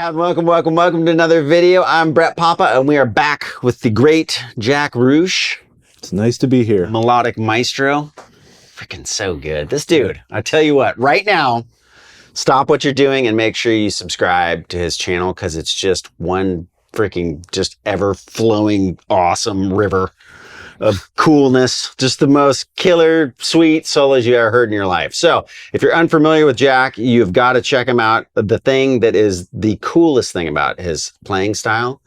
and welcome to another video. I'm Brett Papa, and we are back with the great Xact Ruch. It's nice to be here. Melodic maestro. Freaking so good. This dude, I tell you what, right now, stop what you're doing and make sure you subscribe to his channel, because it's just one freaking just ever-flowing awesome river of coolness. Just the most killer, sweet solos you ever heard in your life. So if you're unfamiliar with Xact, you've got to check him out. The thing that is the coolest thing about his playing style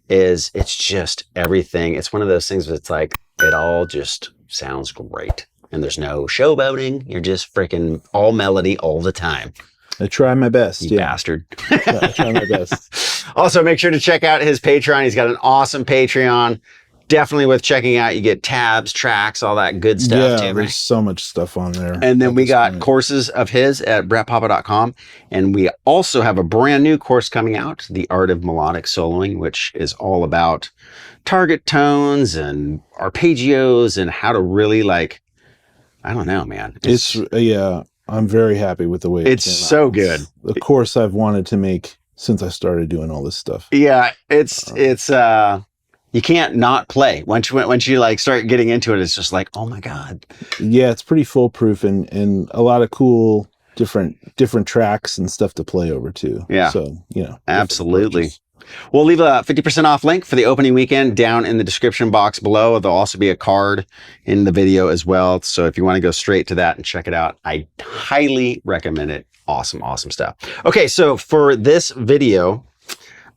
is it's just everything. It's one of those things that's like, it all just sounds great. And there's no showboating. You're just freaking all melody all the time. I try my best. You bastard. Yeah, I try my best. Also, make sure to check out his Patreon. He's got an awesome Patreon. Definitely worth checking out. You get tabs, tracks, all that good stuff. Yeah, there's so much stuff on there. And then we got courses of his at brettpapa.com. And we also have a brand new course coming out, The Art of Melodic Soloing, which is all about target tones and arpeggios and how to really, like, I don't know, man. It's yeah, I'm very happy with the way it's so good. The course I've wanted to make since I started doing all this stuff. Yeah, it's you can't not play. Once you like start getting into it, it's just like, oh my God. Yeah, it's pretty foolproof and a lot of cool different tracks and stuff to play over too. Yeah. So, you know. Absolutely. We'll leave a 50% off link for the opening weekend down in the description box below. There'll also be a card in the video as well. So if you want to go straight to that and check it out, I highly recommend it. Awesome, awesome stuff. Okay, so for this video,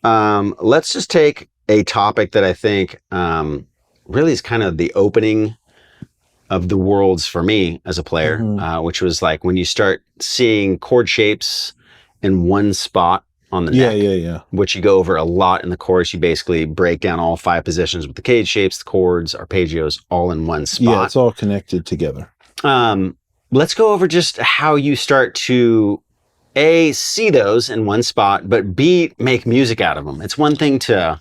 let's just take a topic that I think really is kind of the opening of the worlds for me as a player, which was like when you start seeing chord shapes in one spot on the neck, which you go over a lot in the course. You basically break down all 5 positions with the cage shapes, the chords, arpeggios, all in one spot. Yeah, it's all connected together. Let's go over just how you start to A, see those in one spot, but B, make music out of them. It's one thing to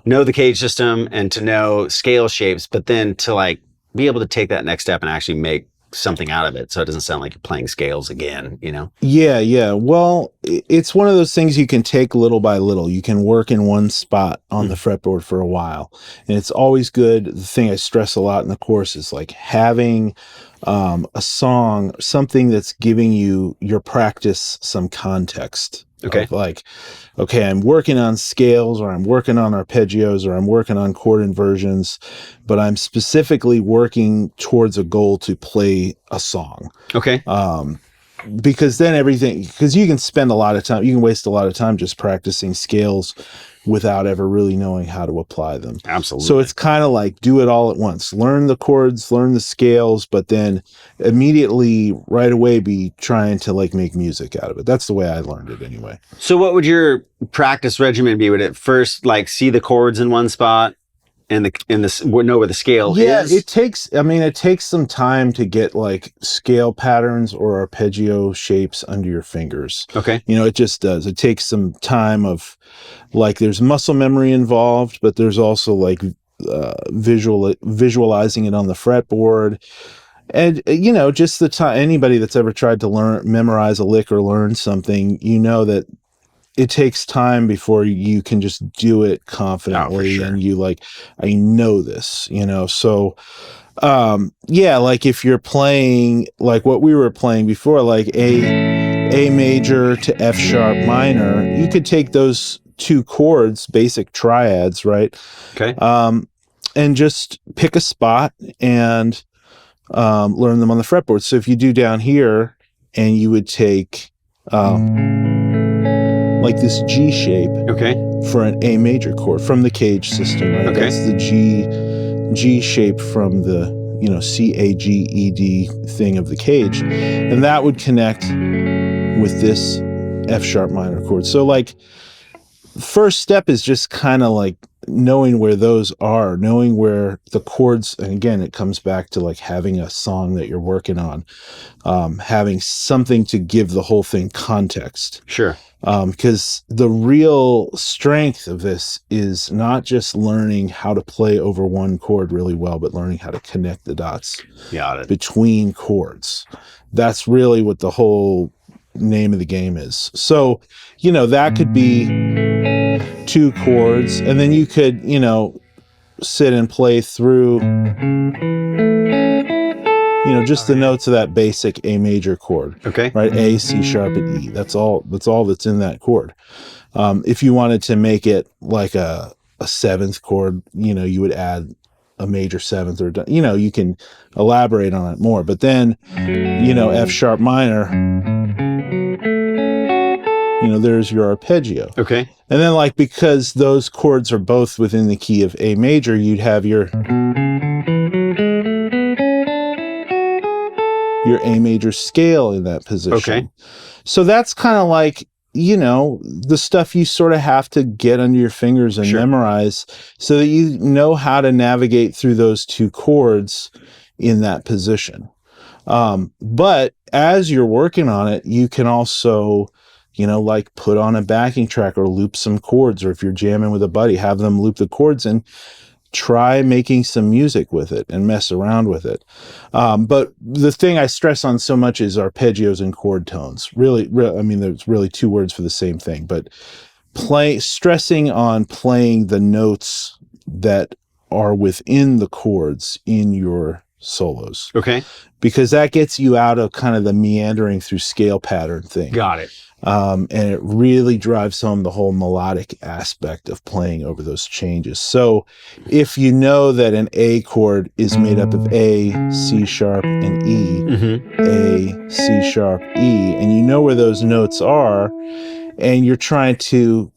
know the cage system and to know scale shapes, but then to like be able to take that next step and actually make something out of it, so it doesn't sound like you're playing scales again, you know? Yeah. Well, it's one of those things you can take little by little. You can work in one spot on the fretboard for a while, and it's always good. The thing I stress a lot in the course is like having a song, something that's giving you your practice some context. Okay. Like, okay, I'm working on scales, or I'm working on arpeggios, or I'm working on chord inversions, but I'm specifically working towards a goal to play a song. Okay. Because then because you can spend a lot of time, you can waste a lot of time just practicing scales without ever really knowing how to apply them. Absolutely. So it's kind of like do it all at once. Learn the chords, learn the scales, but then immediately right away be trying to like make music out of it. That's the way I learned it anyway. So what would your practice regimen be? Would it first like see the chords in one spot and know where the scale is? It takes some time to get like scale patterns or arpeggio shapes under your fingers. Okay. You know, it just does. It takes some time of like there's muscle memory involved, but there's also like visualizing it on the fretboard. And, you know, just the time, anybody that's ever tried to memorize a lick or learn something, you know that it takes time before you can just do it confidently. Sure. And you like, I know this, you know? So, like if you're playing like what we were playing before, like A major to F sharp minor, you could take those 2 chords, basic triads, right? Okay. And just pick a spot and learn them on the fretboard. So if you do down here and you would take like this G shape, for an A major chord from the cage system, right? Okay. That's the G shape from the, you know, C-A-G-E-D thing of the cage, and that would connect with this F sharp minor chord. So like first step is just kind of like knowing where those are, knowing where the chords, and again, it comes back to like having a song that you're working on, having something to give the whole thing context. Sure. Because the real strength of this is not just learning how to play over one chord really well, but learning how to connect the dots between chords. That's really what the whole name of the game is. So, you know, that could be 2 chords, and then you could, you know, sit and play through, you know, just the notes of that basic A major chord. Okay. Right? A, C sharp, and E. That's all that's in that chord. If you wanted to make it like a 7th chord, you know, you would add a major 7th, or, you know, you can elaborate on it more. But then, you know, F sharp minor, you know, there's your arpeggio. Okay. And then, like, because those chords are both within the key of A major, you'd have your A major scale in that position. Okay. So that's kind of like, you know, the stuff you sort of have to get under your fingers and memorize so that you know how to navigate through those 2 chords in that position. But as you're working on it, you can also, you know, like put on a backing track or loop some chords, or if you're jamming with a buddy, have them loop the chords and try making some music with it and mess around with it. But the thing I stress on so much is arpeggios and chord tones. Really, I mean, there's really 2 words for the same thing, but stressing on playing the notes that are within the chords in your solos. Okay. Because that gets you out of kind of the meandering through scale pattern thing. Got it. And it really drives home the whole melodic aspect of playing over those changes. So if you know that an A chord is made up of A, C sharp, and E, A, C sharp, E, and you know where those notes are, and you're trying to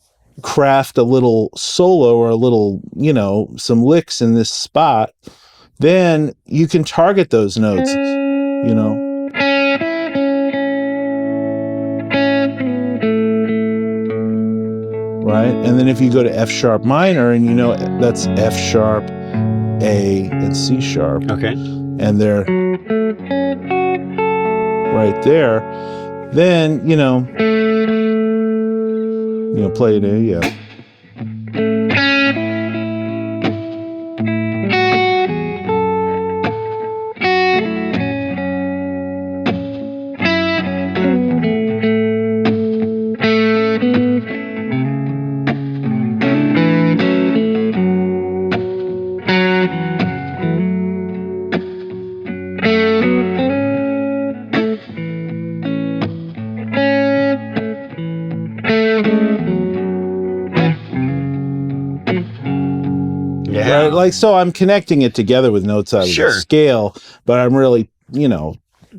craft a little solo or a little, you know, some licks in this spot, then you can target those notes, you know. Right? And then if you go to F sharp minor, and you know that's F sharp, A, and C sharp. Okay. And they're right there, then, you know, play it A, yeah. Yeah. Right? Like, so I'm connecting it together with notes out of the scale, but I'm really, you know,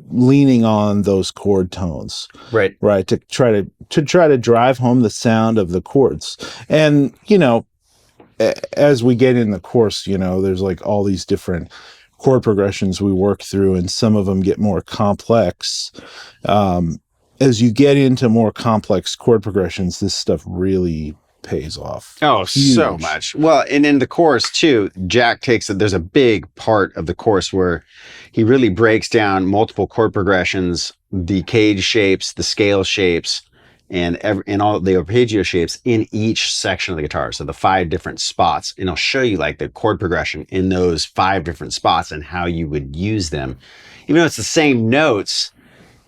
leaning on those chord tones. Right. Right. To try to drive home the sound of the chords. And, you know, as we get in the course, you know, there's like all these different chord progressions we work through, and some of them get more complex. As you get into more complex chord progressions, this stuff really pays off. Oh, Huge. So much. Well, and in the chorus too, Xact takes it. There's a big part of the chorus where he really breaks down multiple chord progressions, the cage shapes, the scale shapes, and all the arpeggio shapes in each section of the guitar. So the 5 different spots, and I'll show you like the chord progression in those 5 different spots and how you would use them. Even though it's the same notes,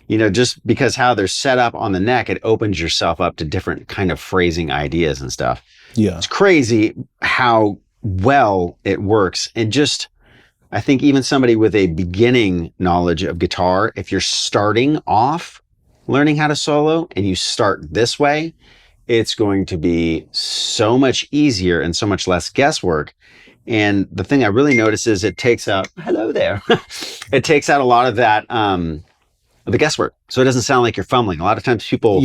you know, just because how they're set up on the neck, it opens yourself up to different kind of phrasing ideas and stuff. Yeah. It's crazy how well it works. And just, I think even somebody with a beginning knowledge of guitar, if you're starting off learning how to solo and you start this way, it's going to be so much easier and so much less guesswork. And the thing I really notice is it takes out, hello there. It takes out a lot of that, the guesswork. So it doesn't sound like you're fumbling. A lot of times people,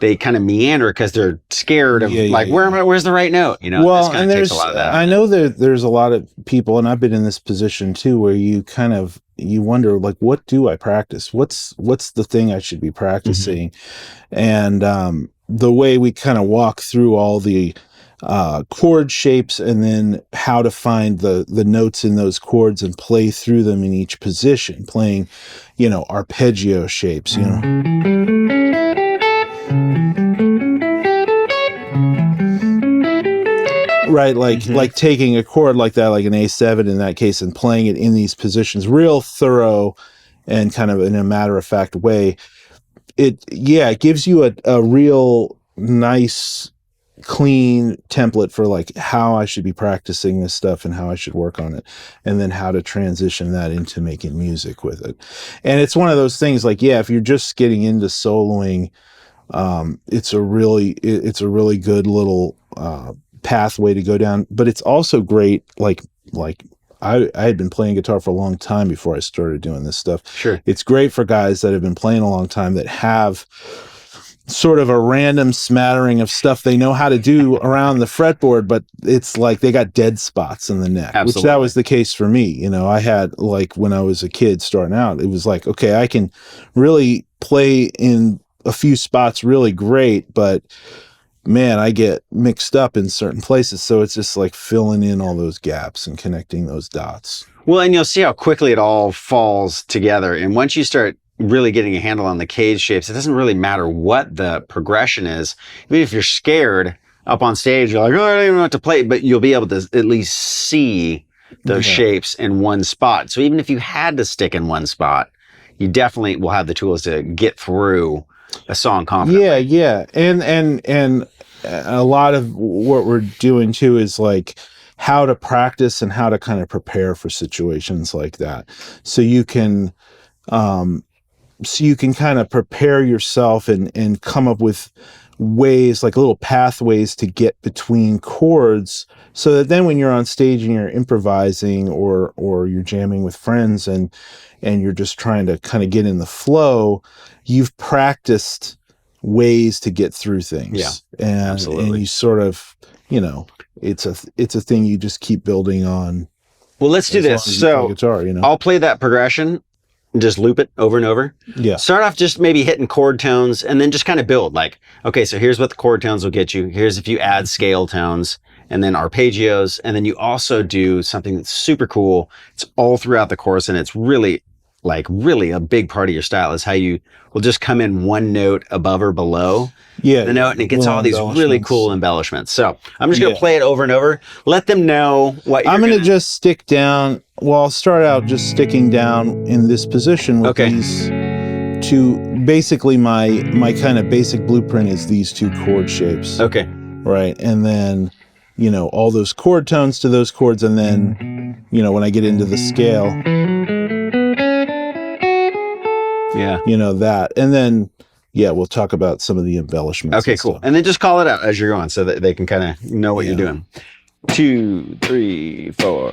they kind of meander because they're scared of where's the right note? You know, well, and there's, a lot of that. I know there's a lot of people, and I've been in this position too, where you kind of, you wonder, like, what do I practice? What's the thing I should be practicing? And the way we kind of walk through all the chord shapes, and then how to find the notes in those chords and play through them in each position, playing, you know, arpeggio shapes, you know. Right, like taking a chord like that, like an A7 in that case, and playing it in these positions, real thorough and kind of in a matter-of-fact way. it gives you a real nice clean template for like how I should be practicing this stuff and how I should work on it, and then how to transition that into making music with it. And it's one of those things like, yeah, if you're just getting into soloing, it's a really good little pathway to go down. But it's also great, like I had been playing guitar for a long time before I started doing this stuff. Sure. It's great for guys that have been playing a long time that have sort of a random smattering of stuff they know how to do around the fretboard, but it's like they got dead spots in the neck. Absolutely. Which that was the case for me. You know, I had, like, when I was a kid starting out, it was like, okay, I can really play in a few spots really great, but man, I get mixed up in certain places. So it's just like filling in all those gaps and connecting those dots. Well, and you'll see how quickly it all falls together. And once you start really getting a handle on the cage shapes, it doesn't really matter what the progression is. Even if you're scared up on stage, you're like, oh, I don't even know what to play, but you'll be able to at least see those shapes in one spot. So even if you had to stick in one spot, you definitely will have the tools to get through a song confidently. Yeah. And a lot of what we're doing too is like how to practice and how to kind of prepare for situations like that. So you can kind of prepare yourself and come up with ways, like little pathways to get between chords, so that then when you're on stage and you're improvising or you're jamming with friends and you're just trying to kind of get in the flow, you've practiced ways to get through things. Yeah, and absolutely. And you sort of, you know, it's a thing you just keep building on. Well, let's do this. So guitar, you know? I'll play that progression, just loop it over and over. Yeah. Start off just maybe hitting chord tones and then just kind of build like, okay, so here's what the chord tones will get you. Here's if you add scale tones and then arpeggios. And then you also do something that's super cool. It's all throughout the course, and it's really a big part of your style is how you will just come in one note above or below the note, and it gets all these really cool embellishments. So I'm just going to play it over and over. Let them know what you're I'm going to just stick down. Well, I'll start out just sticking down in this position with these two. Basically, my kind of basic blueprint is these two chord shapes. Okay. Right. And then, you know, all those chord tones to those chords. And then, you know, when I get into the scale, you know, that. And then, we'll talk about some of the embellishments. Okay, cool. And then just call it out as you're going so that they can kind of know what you're doing. 2, 3, 4.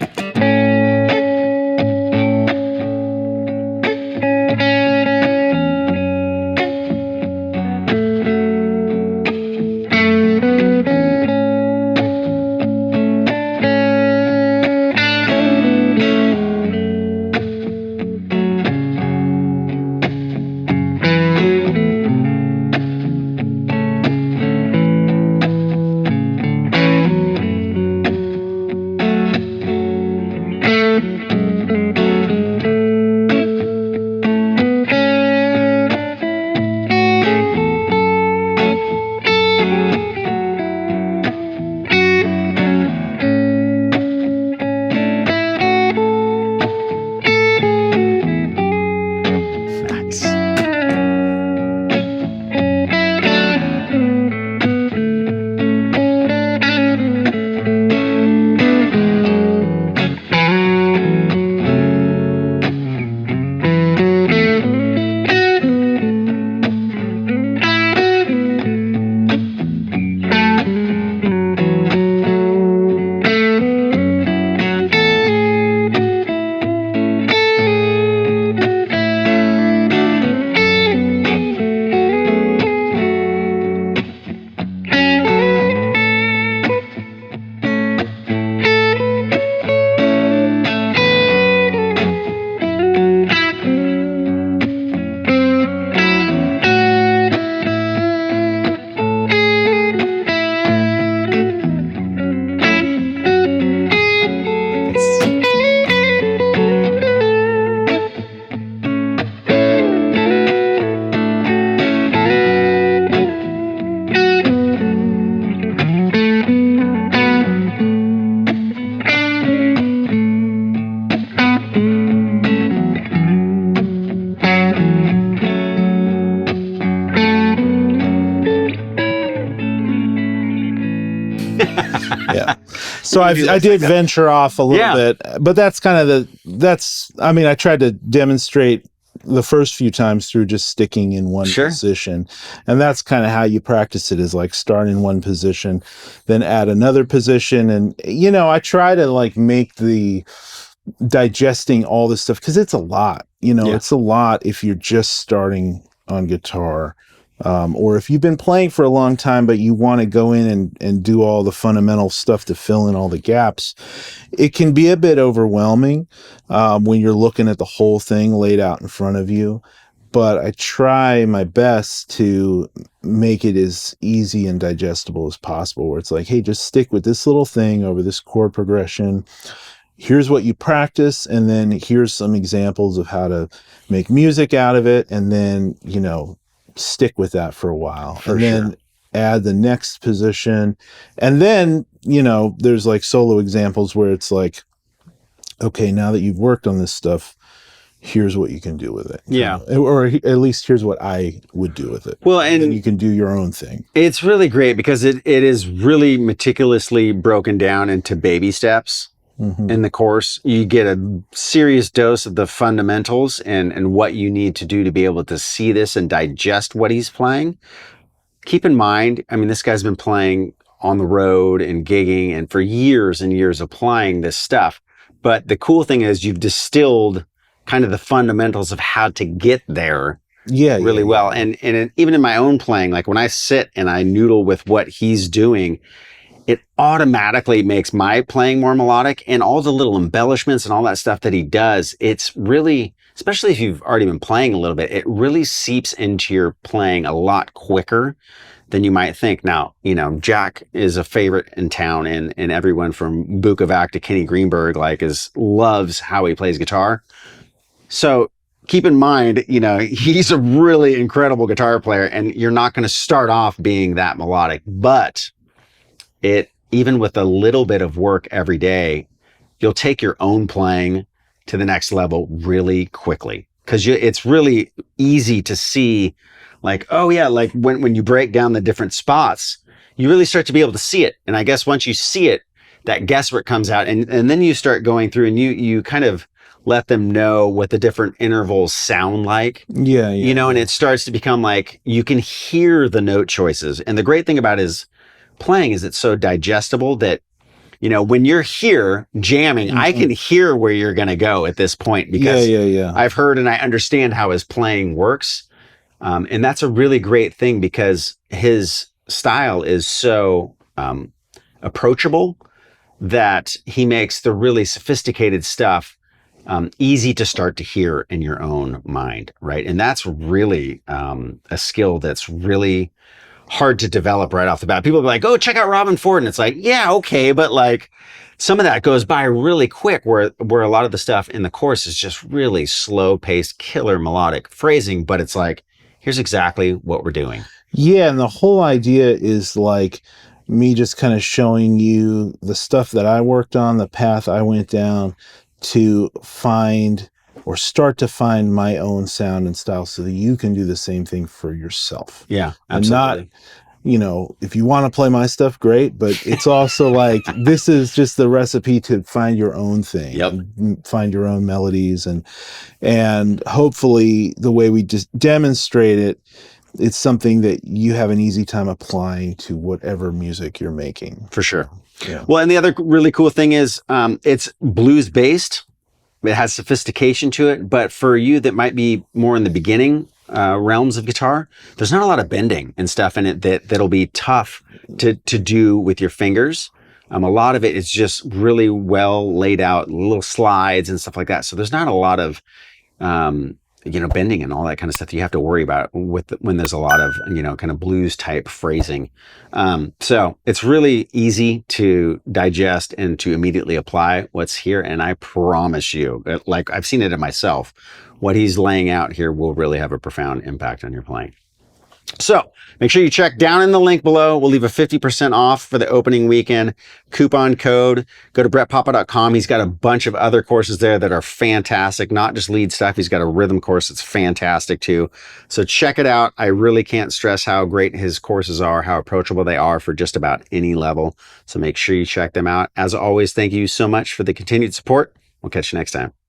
So I did venture off a little bit, but that's kind of I mean, I tried to demonstrate the first few times through just sticking in one position. And that's kind of how you practice it, is like start in one position, then add another position. And, you know, I try to like make the digesting all this stuff, because it's a lot, you know, it's a lot if you're just starting on guitar. Or if you've been playing for a long time, but you want to go in and do all the fundamental stuff to fill in all the gaps, it can be a bit overwhelming when you're looking at the whole thing laid out in front of you. But I try my best to make it as easy and digestible as possible, where it's like, hey, just stick with this little thing over this chord progression. Here's what you practice, and then here's some examples of how to make music out of it, and then, you know, stick with that for a while, and then add the next position. And then, you know, there's like solo examples where it's like, okay, now that you've worked on this stuff, here's what you can do with it. Or at least here's what I would do with it. Well, and then you can do your own thing. It's really great because it is really meticulously broken down into baby steps. In the course, you get a serious dose of the fundamentals and what you need to do to be able to see this and digest what he's playing. Keep in mind, I mean, this guy's been playing on the road and gigging and for years and years applying this stuff. But the cool thing is you've distilled kind of the fundamentals of how to get there really well. And even in my own playing, like when I sit and I noodle with what he's doing, it automatically makes my playing more melodic, and all the little embellishments and all that stuff that he does, it's really, especially if you've already been playing a little bit, it really seeps into your playing a lot quicker than you might think. Now, you know, Jack is a favorite in town, and everyone from Bukovac to Kenny Greenberg loves how he plays guitar. So keep in mind, you know, he's a really incredible guitar player, and you're not going to start off being that melodic, but even with a little bit of work every day, you'll take your own playing to the next level really quickly, because it's really easy to see, like, oh yeah, like when you break down the different spots, you really start to be able to see it. And I guess once you see it, that guesswork comes out, and then you start going through and you kind of let them know what the different intervals sound like. You know, and it starts to become like you can hear the note choices. And the great thing about his playing is it's so digestible that, you know, when you're here jamming, I can hear where you're going to go at this point, because I've heard and I understand how his playing works. And that's a really great thing, because his style is so approachable that he makes the really sophisticated stuff easy to start to hear in your own mind, right? And that's really a skill that's really hard to develop right off the bat. People be like, oh, check out Robin Ford. And it's like, yeah, okay. But like some of that goes by really quick, where a lot of the stuff in the course is just really slow paced, killer melodic phrasing. But it's like, here's exactly what we're doing. Yeah. And the whole idea is like me just kind of showing you the stuff that I worked on, the path I went down to find or start to find my own sound and style, so that you can do the same thing for yourself. Yeah, absolutely. And not, you know, if you want to play my stuff, great, but it's also like, this is just the recipe to find your own thing, find your own melodies, and hopefully the way we just demonstrate it, it's something that you have an easy time applying to whatever music you're making. For sure. Yeah. Well, and the other really cool thing is it's blues based. It has sophistication to it, but for you that might be more in the beginning realms of guitar, there's not a lot of bending and stuff in it that'll be tough to do with your fingers. A lot of it is just really well laid out, little slides and stuff like that. So there's not a lot of bending and all that kind of stuff that you have to worry about when there's a lot of, kind of blues type phrasing. So it's really easy to digest and to immediately apply what's here. And I promise you, like I've seen it in myself, what he's laying out here will really have a profound impact on your playing. So make sure you check down in the link below. We'll leave a 50% off for the opening weekend coupon code. Go to brettpapa.com. He's got a bunch of other courses there that are fantastic, not just lead stuff. He's got a rhythm course that's fantastic too. So check it out. I really can't stress how great his courses are, how approachable they are for just about any level. So make sure you check them out. As always, thank you so much for the continued support. We'll catch you next time.